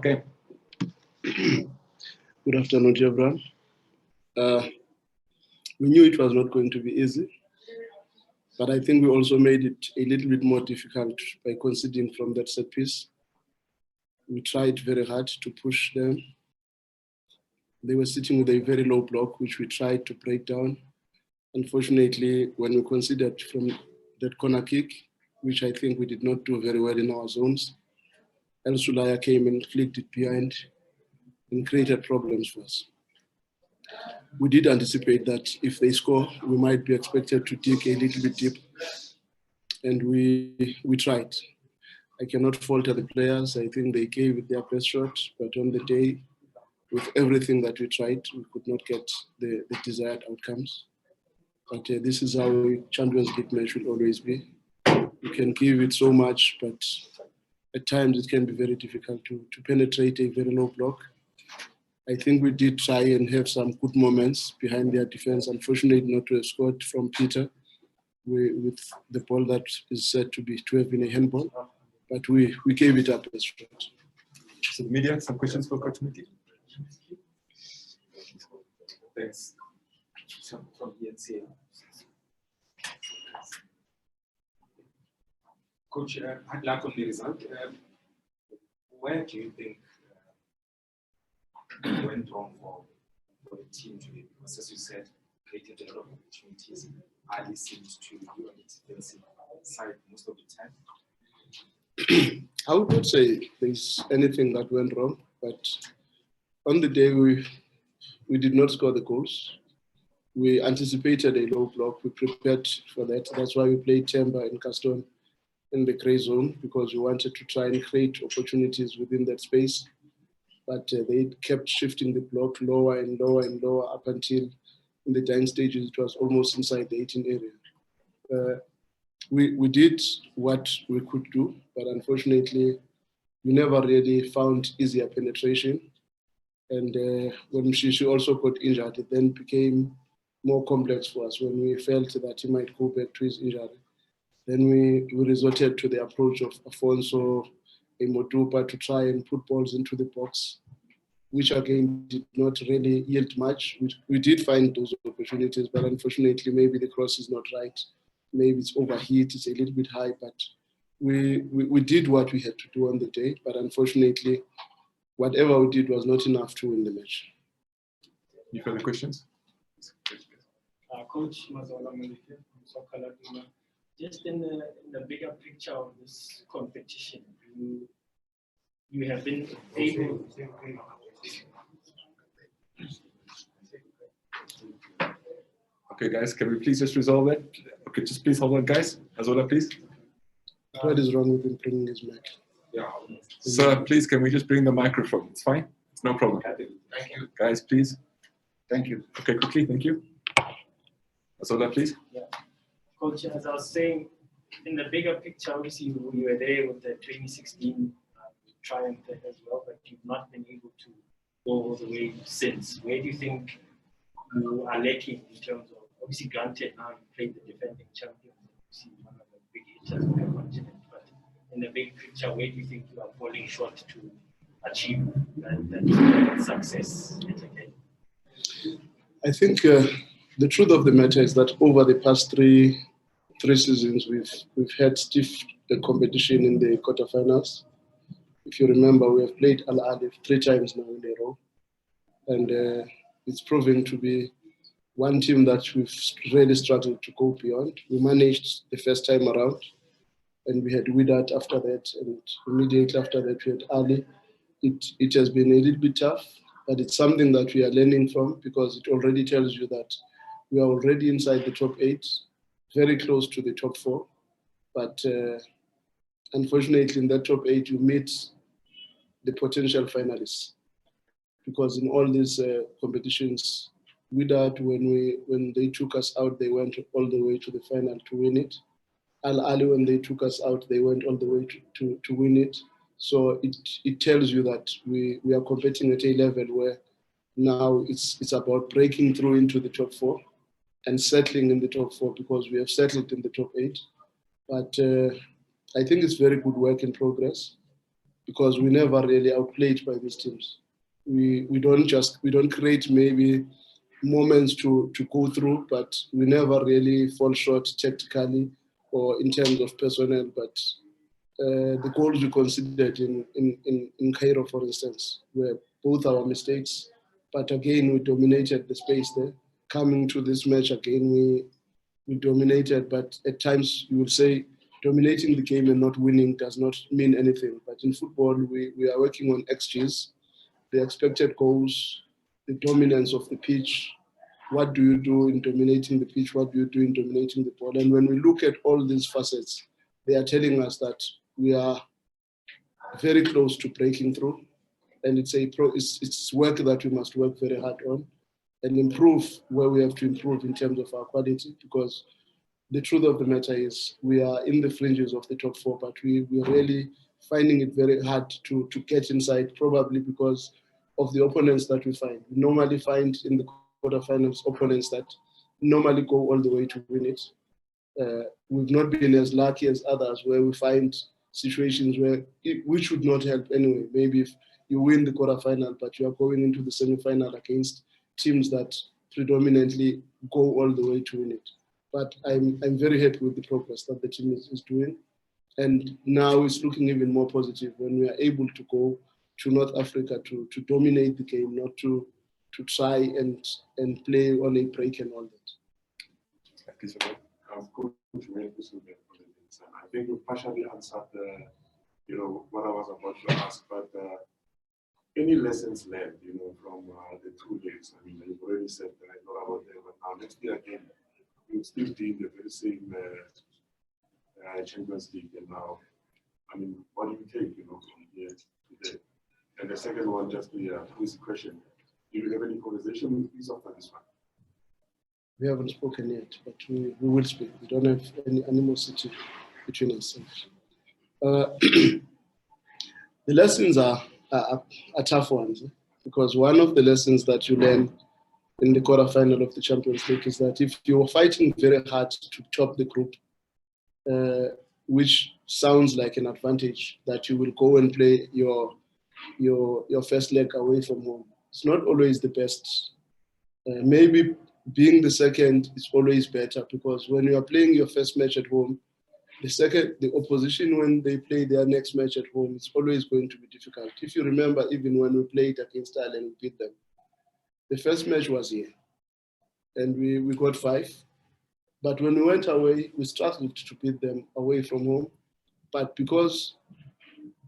game? Good afternoon, everyone. We knew it was not going to be easy, but I think we also made it a little bit more difficult by conceding from that set piece. We tried very hard to push them. They were sitting with a very low block, which we tried to break down. Unfortunately, when we conceded from that corner kick, which I think we did not do very well in our zones, El Sulaya came and flicked it behind and created problems for us. We did anticipate that if they score, we might be expected to dig a little bit deep, and we tried. I cannot fault the players. I think they gave it their best shot, but on the day, with everything that we tried, we could not get the desired outcomes. But this is how a Champions League match will always be. You can give it so much, but at times it can be very difficult to penetrate a very low block. I think we did try and have some good moments behind their defense. Unfortunately, not to have scored from Peter with the ball that is said to have been a handball, but we gave it up as shot. So, media, some questions for Coach Mngqithi? Thanks. From ENC. Coach, I'd like on the result. Where do you think went wrong for the team today? Because as you said, created a lot of opportunities. Ahly seems to be on its defensive side most of the time. I would not say there's anything that went wrong, but on the day we did not score the goals. We anticipated a low block. We prepared for that. That's why we played Temba and Gaston in the grey zone, because we wanted to try and create opportunities within that space. But they kept shifting the block lower and lower and lower up until in the dying stages, it was almost inside the 18 area. We did what we could do, but unfortunately, we never really found easier penetration. And when Mngqithi also got injured, it then became more complex for us when we felt that he might go back to his injury. Then we resorted to the approach of Afonso and Motupa to try and put balls into the box, which again did not really yield much. We did find those opportunities, but unfortunately, maybe the cross is not right. Maybe it's overheat, it's a little bit high, but we did what we had to do on the day. But unfortunately, whatever we did was not enough to win the match. Any further questions? Coach Mazola Mngqithi from Soccer Laduma. Just in the bigger picture of this competition, you have been able. Okay, guys, can we please just resolve that? Okay, just please hold on, guys. Mazola, please. What is wrong with him bringing his mic? Yeah. Sir, please, can we just bring the microphone? It's fine. It's no problem. Thank you. Guys, please. Thank you. Okay, quickly, thank you. Mazola, please. Yeah. Coach, as I was saying, in the bigger picture, obviously you were there with the 2016 triumph as well, but you've not been able to go all the way since. Where do you think you are lacking in terms of, obviously granted now you played the defending champions, obviously one of the big hitters of the continent, but in the big picture, where do you think you are falling short to achieve that success yet again? I think the truth of the matter is that over the past three seasons, we've had stiff competition in the quarterfinals. If you remember, we have played Ahly 3 times now in a row, and it's proven to be one team that we've really struggled to go beyond. We managed the first time around, and we had Wydad after that, and immediately after that we had Ahly. It has been a little bit tough, but it's something that we are learning from, because it already tells you that we are already inside the top 8, very close to the top 4. But unfortunately, in that top 8, you meet the potential finalists, because in all these competitions, Wydad, when they took us out, they went all the way to the final to win it. Ahly, when they took us out, they went all the way to win it. So it tells you that we are competing at a level where now it's about breaking through into the top 4 and settling in the top 4, because we have settled in the top 8. But I think it's very good work in progress. because we never really outplayed by these teams. We don't create maybe moments to go through, but we never really fall short tactically or in terms of personnel. But the goals we considered in Cairo, for instance, were both our mistakes. But again, we dominated the space there. Coming to this match again, we dominated, but at times you would say dominating the game and not winning does not mean anything. But in football, we are working on XGs, the expected goals, the dominance of the pitch. What do you do in dominating the pitch? What do you do in dominating the ball? And when we look at all these facets, they are telling us that we are very close to breaking through. And it's work that we must work very hard on and improve where we have to improve in terms of our quality, because the truth of the matter is we are in the fringes of the top four, but we're really finding it very hard to get inside, probably because of the opponents that we find. We normally find in the quarterfinals opponents that normally go all the way to win it. We've not been as lucky as others where we find situations where we should not help anyway. Maybe if you win the quarterfinal, but you are going into the semi-final against teams that predominantly go all the way to win it. But I'm very happy with the progress that the team is doing. And now it's looking even more positive when we are able to go to North Africa to dominate the game, not to try and play on a break and all that. Thank you so much. I think you partially answered what I was about to ask, but any lessons learned, from the 2 days? I mean, you've already said that I know about them, but now next year again, you still doing the very same Champions League, and now, I mean, what do you take, from here today? And the second one, just the easy question: do you have any conversation with Pitso after this one? We haven't spoken yet, but we will speak. We don't have any animosity between us. The lessons are tough ones, because one of the lessons that you learn in the quarterfinal of the Champions League is that if you're fighting very hard to top the group, which sounds like an advantage, that you will go and play your first leg away from home, it's not always the best. Maybe being the second is always better, because when you are playing your first match at home, the opposition, when they play their next match at home, it's always going to be difficult. If you remember, even when we played against Ahly and we beat them, the first match was here, and we got 5. But when we went away, we struggled to beat them away from home. But because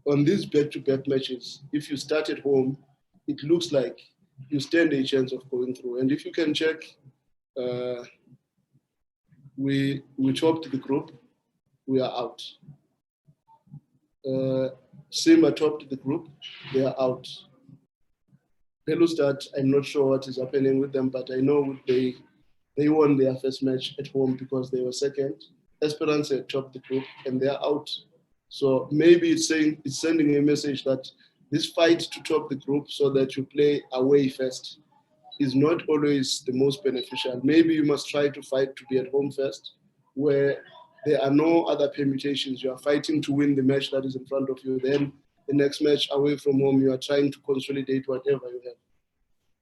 on these back-to-back matches, if you start at home, it looks like you stand a chance of going through. And if you can check, we topped the group, we are out. Simba topped the group, they are out. Pelustad, I'm not sure what is happening with them, but I know they won their first match at home because they were second. Esperance topped the group and they are out. So maybe it's sending a message that this fight to top the group so that you play away first is not always the most beneficial. Maybe you must try to fight to be at home first, where there are no other permutations. You are fighting to win the match that is in front of you. Then the next match away from home, you are trying to consolidate whatever you have.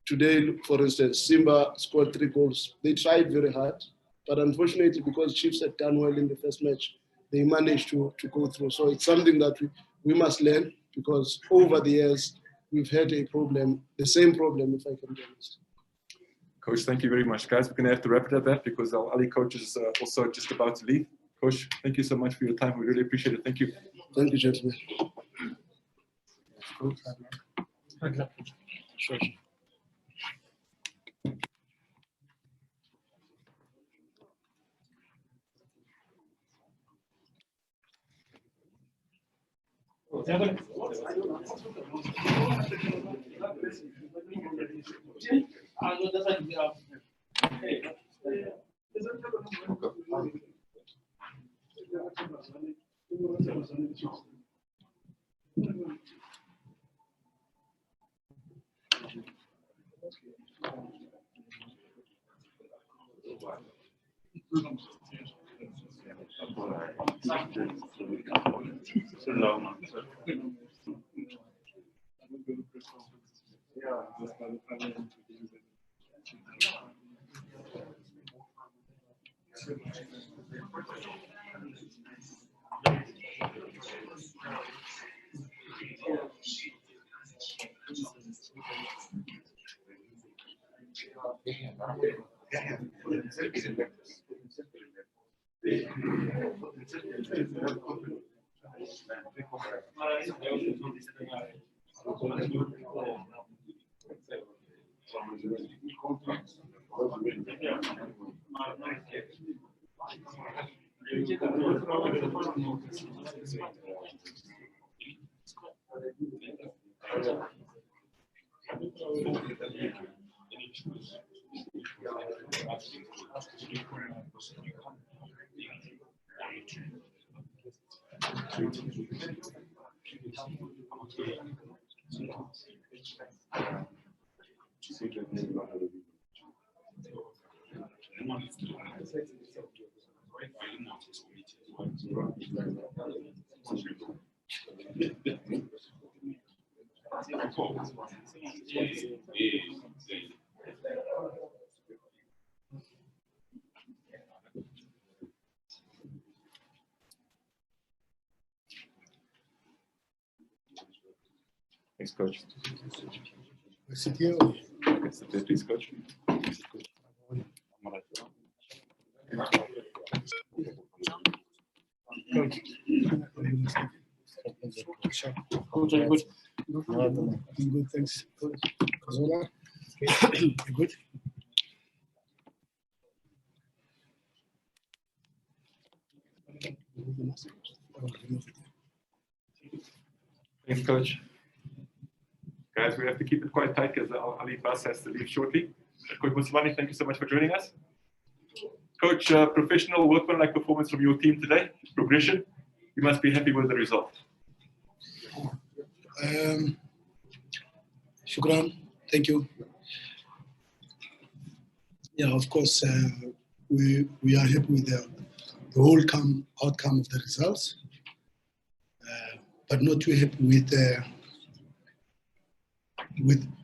Today, for instance, Simba scored 3 goals. They tried very hard, but unfortunately, because Chiefs had done well in the first match, they managed to go through. So it's something that we must learn, because over the years, we've had a problem, the same problem, if I can be honest. Coach, thank you very much, guys. We're going to have to wrap it at that because our Ahly coach is also just about to leave. Coach, thank you so much for your time. We really appreciate it. Thank you. Thank you, gentlemen. Sure. Thanks, coach. Sit here. Sit there, please, coach. Coach, are you good? I'm good, thanks. Kazola? You good? Thanks, coach. Guys, we have to keep it quite tight because Ali Bas has to leave shortly. Coach Mosimane, thank you so much for joining us. Coach, professional workmanlike performance from your team today, progression. You must be happy with the result. Shukran, thank you. Yeah, of course, we are happy with the whole outcome of the results, but not too happy with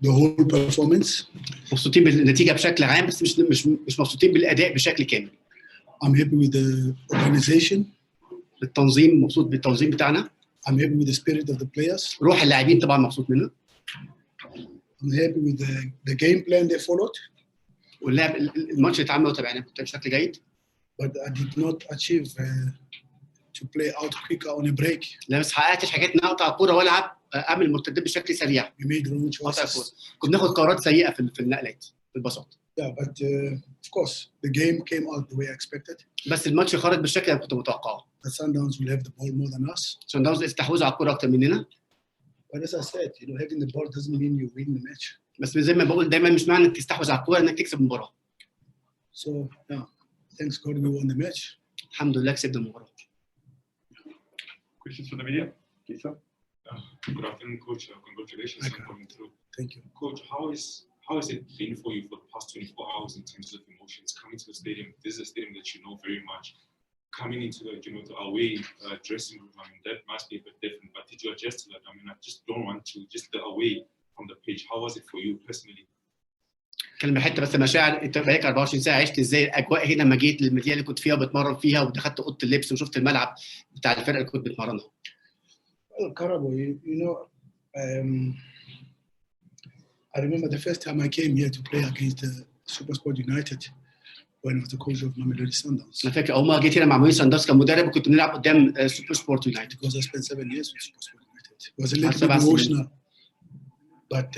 the whole performance. مبسوطين بالنتيجة بشكل عام بس مش مبسوطين بالأداء بشكل كامل. I'm happy with the organization. بالتنظيم مبسوط بالتنظيم بتاعنا. I'm happy with the spirit of the players. روح اللاعبين طبعا مبسوط منه. I'm happy with the game plan they followed. واللعب الماتش اللي اتعمل وتابعناه بشكل جيد. But I did not achieve to play out quicker on a break. لا بس حققتش حاجات ان اقطع الكوره والعب اعمل مرتدات بشكل سريع. We made wrong choices. كنا بناخد قرارات سيئه في النقلات في البساط. Yeah, but of course the game came out the way I expected. بس الماتش خرج بالشكل اللي كنت متوقعه. The Sundowns will have the ball more than us. Sundowns استحوذوا على الكوره اكتر مننا. But as I said, having the ball doesn't mean you win the match. بس زي ما بقول دايما مش معنى انك تستحوذ على الكوره انك تكسب المباراه. So yeah, thanks God we won the match. الحمد لله كسبنا المباراه. Questions from the media? Lisa? Good afternoon, Coach. Congratulations on coming through. Thank you. Coach, how has it been for you for the past 24 hours in terms of emotions coming to the stadium? This is a stadium that you know very much. Coming into the away dressing room, I mean, that must be a bit different. But did you adjust to that? I mean, I just don't want to just the away from the pitch. How was it for you personally? كلمة حتة بس مشاعر انت بقالك 24 ساعة عشت ازاي الاجواء هنا لما جيت للمدينة اللي كنت فيها وبتمرن فيها ودخلت اوضة اللبس وشفت الملعب بتاع الفرقة اللي كنت بتمرنها. Well, Karabo, I remember the first time I came here to play against Supersport United when I was the coach of Mamelodi Sundowns. أنا فاكر أول ما جيت هنا مع ماميلودي سانداونز كمدرب وكنت بنلعب قدام سوبر سبورت يونايتد. Because I spent 7 years with Supersport United. It was a little bit emotional. But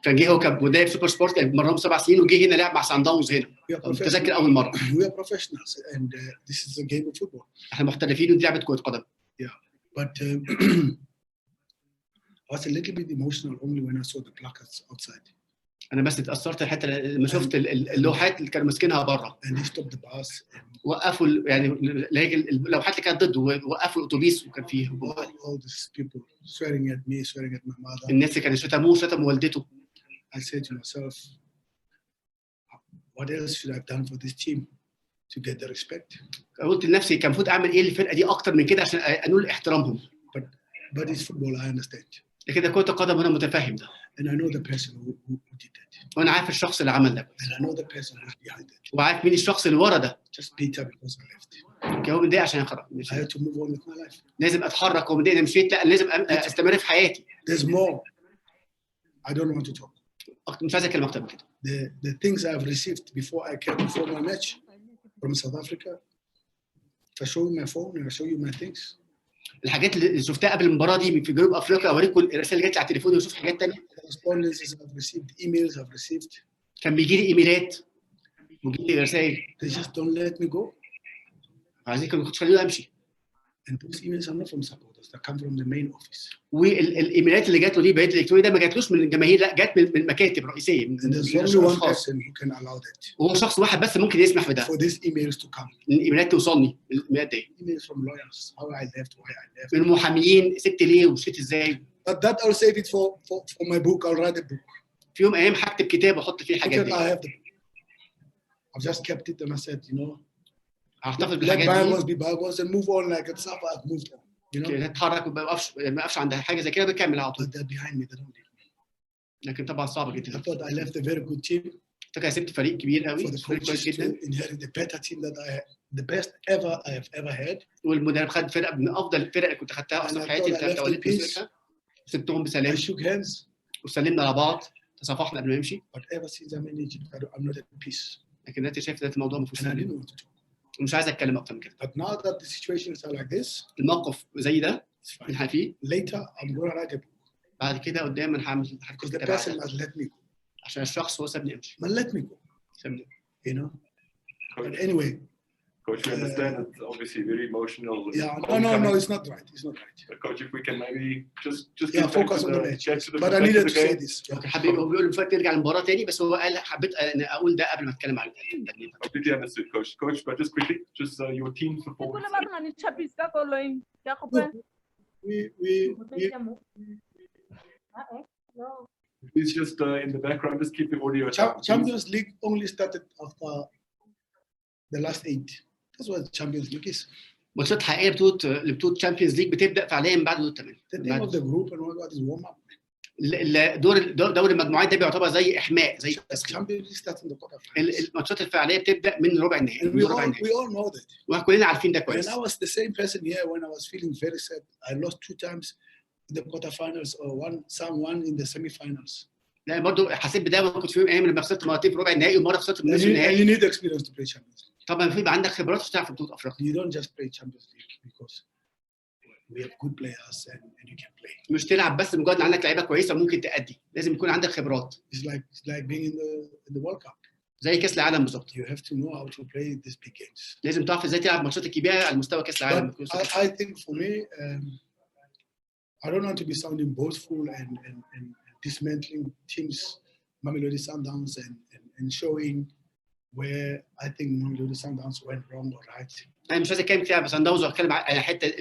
كان جه هو كمدرب سوبر سبورت كان بيتمرن 7 سنين وجه هنا لعب مع سانداونز هنا. متذكر أول مرة. We are professionals and this is a game of football. احنا محترفين ودي لعبة كرة قدم. Yeah, but I was a little bit emotional only when I saw the placards outside. أنا بس اتأثرت حتى لما شفت اللوحات اللي كانوا ماسكينها برا. And they stopped the bus. وقفوا يعني اللوحات اللي كانت ضده وقفوا الأتوبيس وكان فيه هجوم. All these people swearing at me, swearing at my mother. الناس اللي كانوا شتموا والدته. I said to myself, what else should I have done for this team to get the respect? قلت لنفسي كان المفروض أعمل إيه للفرقة دي أكتر من كده عشان أنول احترامهم. But it's football, I understand. لكن كرة القدم أنا متفهم ده. And I know the person who did that. وانا عارف الشخص اللي عمل ده And I know the person who's behind it. وعارف مين الشخص اللي ورا ده. Just bitter because I left. هو متضايق عشان يخرج. I had to move on with my life. لازم اتحرك ومتضايق مشيت لا لازم استمر في حياتي. There's more. I don't want to talk. مش عايز اتكلم اكتر من كده. The things I've received before my match from South Africa. If I show you my phone and I show you my things. الحاجات اللي شفتها قبل المباراه دي في جنوب افريقيا اوريكم الرسائل اللي جت لي على التليفون واشوف حاجات ثانيه. Correspondences I've received, emails I've received. كان بيجي لي ايميلات وبيجي لي رسائل. They just don't let me go. عايزين كانوا يخلوني امشي. And those emails are not from supporters. They come from the main office. والايميلات اللي جات له دي بريد الالكتروني ده ما جاتلوش من الجماهير لا جات من المكاتب الرئيسيه من And there's only one person who can allow that. وهو شخص واحد بس ممكن يسمح بده. For these emails to come. الايميلات توصلني الايميلات دي. Emails from lawyers. How I left, why I left. من المحاميين سبت ليه ومشيت ازاي. But that I'll save it for my book. I'll write a book. في يوم ايام هكتب كتاب واحط فيه الحاجات دي. I have the book. I've just kept it and I said, you know, هحتفظ let بالحاجات bygones دي. be bygones and move on like it's up. I've moved on. You know. اتحرك وما اقفش عند حاجه زي كده بكمل على طول. But they're behind me. They don't leave me. لكن طبعا صعب I جدا. thought I left a very good team. فكره سبت فريق كبير قوي For the فريق coaches كويس to جدا inherit the better team that the best ever I have ever had. والمدرب خد فرقه من افضل الفرق اللي كنت خدتها اصلا في حياتي اللي توليت مسؤوليتها. سبتهم بسلام I shook hands. وسلمنا على بعض تصافحنا قبل ما نمشي. But ever since I'm in Egypt, I'm not at peace. لكن دلوقتي شايف ده الموضوع ما فيهوش And I didn't سلام want to talk. ومش عايز اتكلم اكتر من كده. But now that the situations are like this, الموقف زي ده it's fine. احنا فيه Later, I'm going to write a book بعد كده قدام انا هعمل because the كتاب person عنها. must let me go. عشان الشخص هو سابني امشي. But let me go, سابني. you know. Coach, But anyway, Coach, we understand it's obviously very emotional. yeah, no, it's not right. It's not right. But Coach, if we can maybe just Yeah, get back focus to on the match. get to the But I back to needed the to say game. this. اوكي حبيبي هو بيقول فات ترجع المباراه تاني بس هو قال حبيت ان اقول ده قبل ما اتكلم عن التدريب. Completely understood, Coach. Coach, but just quickly, just your team's performance. Please just in the background, just keep the audio. Champions League only started after the last 8. That's what Champions League is. ماتشات حقيقيه بطوله تشامبيونز ليج بتبدا فعليا بعد دور الثمانيه. The name of the group and all that is warm up. دور المجموعات ده بيعتبر زي احماء زي تسخين. Champions League starts in the quarterfinals. الماتشات الفعاليه بتبدا من ربع النهائي. And we all know that. وكلنا عارفين ده And كويس. I was the same person here when I was feeling very sad. I lost 2 times in the quarterfinals or one in the semifinals. لا برضه حسيت بده كنت في ايام لما خسرت مرتين في ربع النهائي ومره خسرت في And نصف you النهائي. need experience to play Champions League. طبعا في عندك خبرات عشان تعرف بطوله افريقيا. You don't just play Champions League because we have good players and you can play. مش تلعب بس مجرد ان عندك لعيبه كويسه ممكن تأدي، لازم يكون عندك خبرات. It's like being in the World Cup. زي كاس العالم بالظبط. You have to know how to play these big games. لازم تعرف ازاي تلعب ماتشات الكبيره على مستوى كاس العالم. I think for me, I don't want to be sounding boastful and dismantling teams, Mamelodi Sundowns, and showing where I think Mamelodi Sundowns went wrong or right. انا مش عايز اتكلم فيها بس سانداونز واتكلم عن حته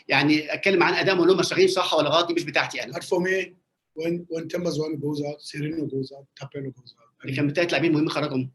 يعني اتكلم عن ادائهم اللي هم شغالين صح ولا غلط دي مش بتاعتي انا. But for me, when Tembazwane goes out, Sereno goes out, Tapelo goes out. اللي كان بثلاث لاعبين مهمين خرجهم.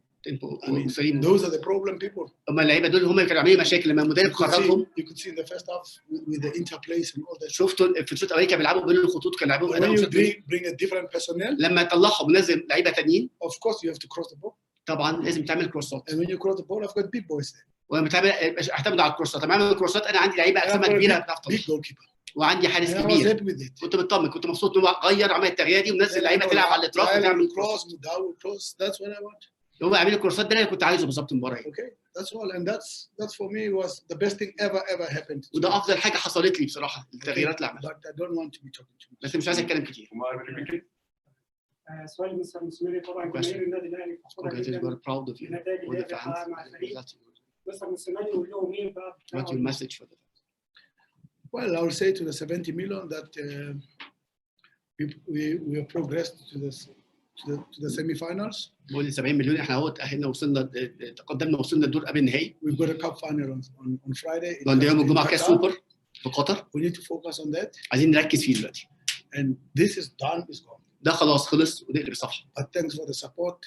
Those are the problem people. هم اللعيبه دول هم اللي كانوا عاملين مشاكل لما المدرب خرجهم. You could see in the first half with the interplays and all that. شفتوا في الشوط الاولاني كانوا بيلعبوا بين الخطوط كانوا بيلعبوا When you اداء bring a different personnel, لما يطلعهم ونزل لعيبه ثانيين of course you have to cross the ball. طبعا لازم تعمل كروسات. And when you cross the ball, I've got big boys there. ولما تعمل اعتمد على الكروسات، طبعا اعمل الكروسات انا عندي لعيبه اجسامها كبيره بتعرف Big goalkeeper. وعندي حارس And I was كبير. happy with it. كنت مطمن كنت مبسوط انه غير عمل التغيير دي ونزل لعيبه تلعب على الاطراف وتعمل cross, cross. That's what I want. هو عامل الكروسات ده اللي كنت عايزه بالظبط المباراه. Okay, that's all, and that's for me was the best thing ever happened. وده افضل حاجه حصلت لي بصراحه التغييرات اللي عملها. But I don't want to be talking too much. بس مش عايز اتكلم كتير. سؤال مستر موسيماني طبعا جماهير النادي الاهلي فخوره جدا proud of you. بالنتائج اللي حققها مع الفريق. مستر موسيماني يقول لهم ايه بقى؟ What's your message for them? Well, I will say to the 70 million that we have progressed to the semi-finals. بقول 70 مليون احنا اهو تاهلنا وصلنا تقدمنا وصلنا الدور قبل النهائي. We've got a cup final on Friday. وعندنا يوم الجمعه كاس سوبر في قطر. We need to focus on that. عايزين نركز فيه دلوقتي. And this is done, is gone. ده خلاص خلص ونقلب الصفحه. But thanks for the support.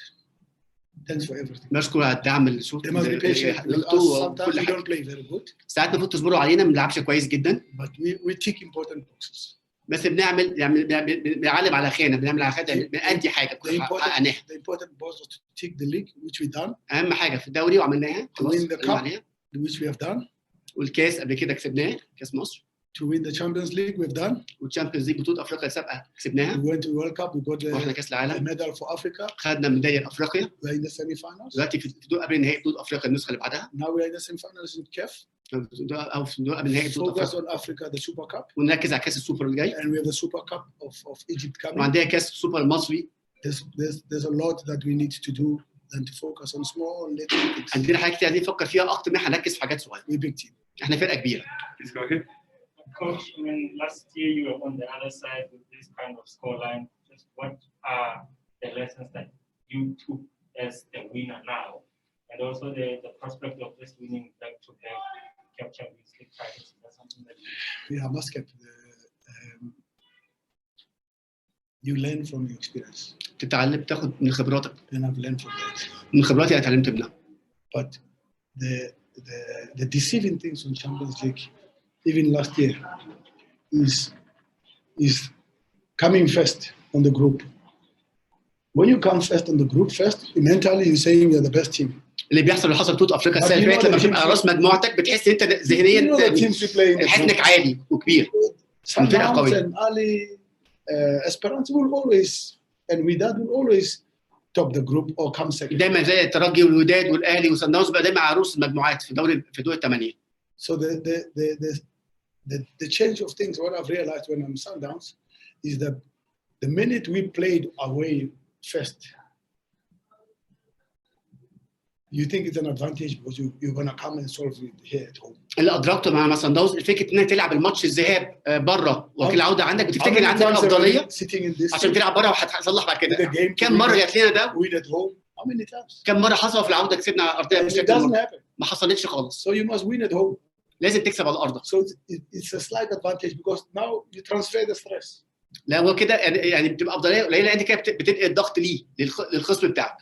Thanks for everything. نشكر على الدعم اللي شفته. They must be patient with us. Sometimes we don't play very good. ساعات المفروض تصبروا علينا ما بنلعبش كويس جدا. But we tick important boxes. بس بنعلم على خانه، بنعمل على خانه، بنأدي حاجه حققناها. The important was to take the league which we done. اهم حاجه في الدوري وعملناها. To win the cup which we have done. والكاس قبل كده كسبناه، كاس مصر. To win the Champions League we've done. والتشامبيونز ليج بطوله افريقيا السابقه كسبناها. We went to World Cup, we got رحنا كاس العالم. a medal for Africa. خدنا ميداليه افريقيا. We're in the semi-finals. دلوقتي في دور قبل نهائي بطوله افريقيا النسخه اللي بعدها. Now we're in the semi-finals in CAF. او في دور قبل نهائي بطوله Focus افريقيا. on Africa, the Super Cup. ونركز على كاس السوبر الجاي. And we have the Super Cup of Egypt coming. وعندنا كاس السوبر المصري. There's a lot that we need to do than to focus on small little things. عندنا حاجات كتير عايزين نفكر فيها اكتر من احنا نركز في حاجات صغيره. We're a big team. احنا فرقه كبيره. Please go ahead. Coach, I mean, last year you were on the other side with this kind of scoreline. Just what are the lessons that you took as the winner now? And also the prospect of just winning back-to-back CAF Champions League titles. That's something that Yeah, I must get you learn from your experience. تتعلم، تاخد من خبراتك. And I've learned from that. من خبراتي انا اتعلمت منها. But the deceiving things on Champions League, even last year, is coming first on the group. When you come first on the group first, mentally you're saying you're the best team. اللي بيحصل اللي حصل بطوله افريقيا السنه اللي فاتت لما تبقى راس مجموعتك بتحس ان انت ذهنيا حسنك عالي وكبير. Sundowns and Ahly, Esperance will always, and Wydad will always top the group or come second. دايما زي الترجي والوداد والاهلي وصن داونز بقى دايما عروس المجموعات في دور الثمانيه. So the change of things, what I've realized when I'm Sundowns, is that the minute we played away first, you think it's an advantage because you're going to come and solve it here at home. اللي ادركته مع صن داونز الفكره انك تلعب الماتش الذهاب بره والعوده عندك بتفتكر ان عندك الافضليه عشان تلعب بره وهتصلح بعد كده. كم مره جات لنا ده؟ How many times? كم مره حصل في العوده كسبنا ارضيه بشكل ما حصلتش خالص. So you must win at home. لازم تكسب على ارضك. So it's a slight advantage because now you transfer the stress. لا هو كده يعني بتبقى افضليه قليله، انت كده بتنقل الضغط ليه للخصم بتاعك.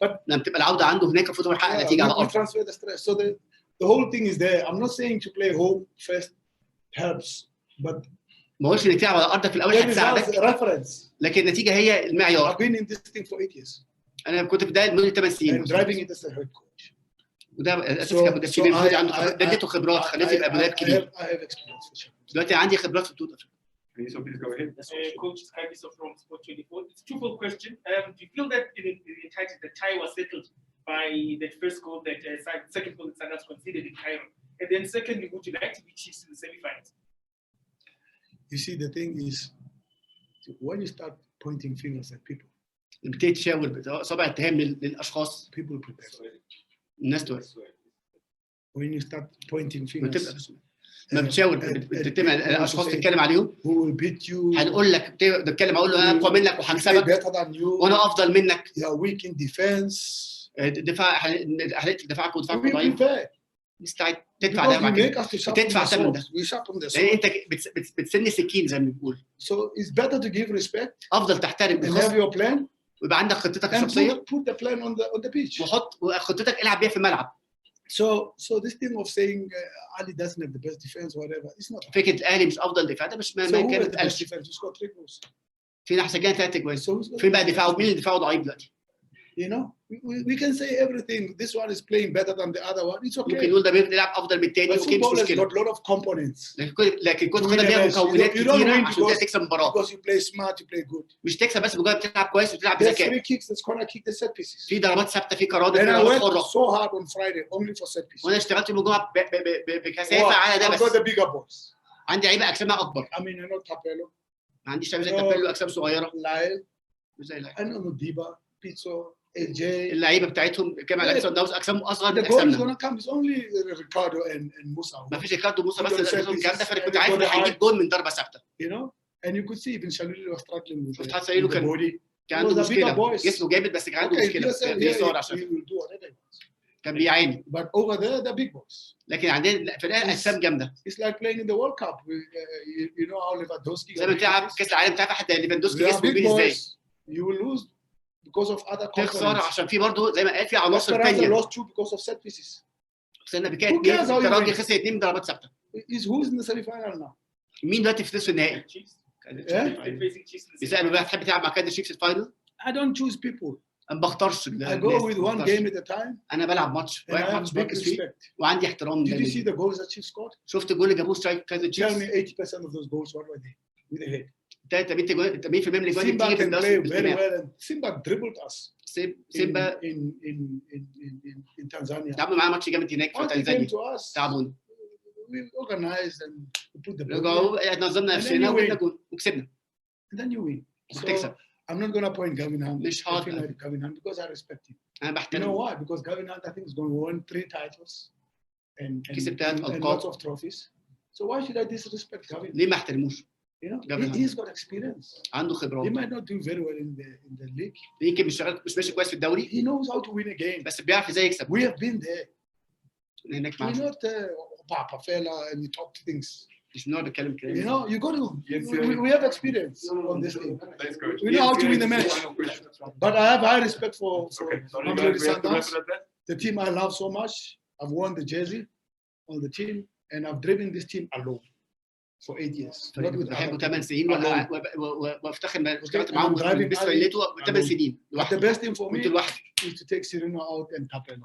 But لما بتبقى العوده عنده هناك المفروض هو يحقق نتيجه على ارضك. transfer the stress. So the whole thing is there. I'm not saying to play home first helps, but ما هوش انك تلعب على ارضك في الاول هتساعدك. لكن النتيجه هي المعيار. I've been in this thing for 8 years. انا كنت في ده لمده 8 سنين. I'm driving it as a head coach. وده اساسا كان مدرب كبير عنده خبرات، اديته خبرات خليته يبقى مدرب كبير. I have experience for sure. دلوقتي عندي خبرات في بطوله افريقيا. So please go ahead. Coach Skagiso from Sport 24. It's a twofold question. Do you feel that in the tie was settled by the first goal that second goal that Sundowns conceded in Cairo? And then secondly, would you like to be Chiefs in the semi-finals? You see, the thing is, when you start pointing fingers at people, بتبتدي تشاور صابع اتهام للاشخاص. people prepare. الناس تقول. When you start pointing fingers. ما بتشاور بتتم الاشخاص تتكلم عليهم. Who will beat you? هنقول لك بتتكلم اقول له انا اقوى منك وهكسبك. وانا افضل منك. You are weak in defense. الدفاع هنقتل دفاعك ودفاعك ضعيف. مستعد تدفع ده معاك. تدفع ثمن ده. انت بتسني سكين زي ما بيقول. So it's better to give respect. افضل تحترم and have your plan. ويبقى عندك خطتك الشخصيه. Put the plan on the pitch. وحط خطتك العب بيها في الملعب. So this thing of saying Ahly doesn't have the best defense, whatever, it's not. فكره الاهلي مش افضل دفاع ده مش ما كانت قالش. فين احنا سجلنا 3 اجوان. فين بقى دفاعه؟ مين اللي دفاعه ضعيف دلوقتي؟ You know, we can say everything. This one is playing better than the other one. It's okay. ممكن نقول ده بيلعب افضل من الثاني وكده مش مشكله. But football has got a lot of components. لكن كره القدم فيها مكونات كتيره عشان كده تكسب مباراه. Because you play smart, you play good. مش تكسب بس مجرد بتلعب كويس وبتلعب بذكاء. There's free kicks, there's corner kick, there's set pieces. في ضربات ثابته، في كرات، في ضربات حره. So hard on Friday only for set pieces. وانا اشتغلت يوم الجمعه بكثافه على ده بس. I've got the bigger boys. عندي لعيبه اجسامها اكبر. I mean, you're not Capello. ما عنديش لعيبه زي كابيلو اجسام صغيره. Lyle. زي لايل. I know Diba, Pitso. اللعيبه بتاعتهم كمان اجسام داوز اجسامهم اصغر من اجسامنا. ما فيش ريكاردو موسى بس الكلام ده، فانا كنت عارف انه هيجيب جول من ضربه ثابته. And you could see even Shaluli was struggling with شفت حسيلو كان عنده مشكله، جسمه جامد بس كان عنده مشكله بيصور عشان كان بيعاني. But over there the big boys. لكن عندنا فرقه اجسام جامده. It's like playing in the World Cup. You know how Lewandowski. زي ما بتلعب كاس العالم، تعرف حتى ليفاندوسكي جسمه كبير ازاي. You will lose because of other components. تخسر عشان في برضه زي ما قال في عناصر ثانيه. lost 2 because of set pieces. خسرنا بكام؟ الراجل خسر 2 ضربات ثابته. Who's in the semi final now? مين دلوقتي في نصف النهائي؟ facing Chiefs. بيسالوا بقى تحب تلعب مع كايزر تشيفز الفاينل؟ I don't choose people. انا ما بختارش I الناس، go with ما one بختارش. game at a time. انا بلعب ماتش And I واحد have ماتش big بركز فيه respect. وعندي احترام Did you see جامد. the goals that she scored? شفت الجول اللي جابوه كايزر Tell تشيفز؟ me 80% of those goals, what were they? With the head. 80% من الاجوان Simba بتيجي can play very بالدماغ. well, and Simba dribbled us سيمبا in Tanzania. تعبوا معاه ماتش جامد هناك في Once they came تنزانيا. to us, تعبون we organized and we put the ball رجعوا نظمنا And then نفسنا you وجبنا win. جول وكسبنا. and then you win. So وبتكسب. I'm not going to point Gavin Hunt. مش I feel هقعد like Gavin Hunt because I respect him. انا You know بحترم. why? Because Gavin Hunt, I think, is going to win 3 titles كسب 3 and ألقاب. lots of trophies. So why should I disrespect Gavin? ليه ما احترموش؟ You know, Gavin Hunt. he's got experience. عنده He خبرات. might not do very well in the league. يمكن مش ماشي كويس في الدوري He knows how to win a game. بس بيعرف ازاي يكسب. We have been there. هناك We're معاه not Papa fella and we talk things. مش بنقعد نتكلم كده. You know, you got to. Yes, We have experience on this thing. Thanks, coach. We know how to win the match. Final question. But I have high respect for Okay, sorry, Mamelodi guys, we have to wrap Sundowns, it at that. the team I love so much. I've worn the jersey on the team, and I've driven this team alone for 8 years. Not with بحبه other 8 people. سنين وافتخر ان اشتغلت معاهم I'm driving بالنسبه Ahly ليته 8 alone. سنين But the لوحدي. best thing for me كنت لوحدي. is to take Serena out and tap her.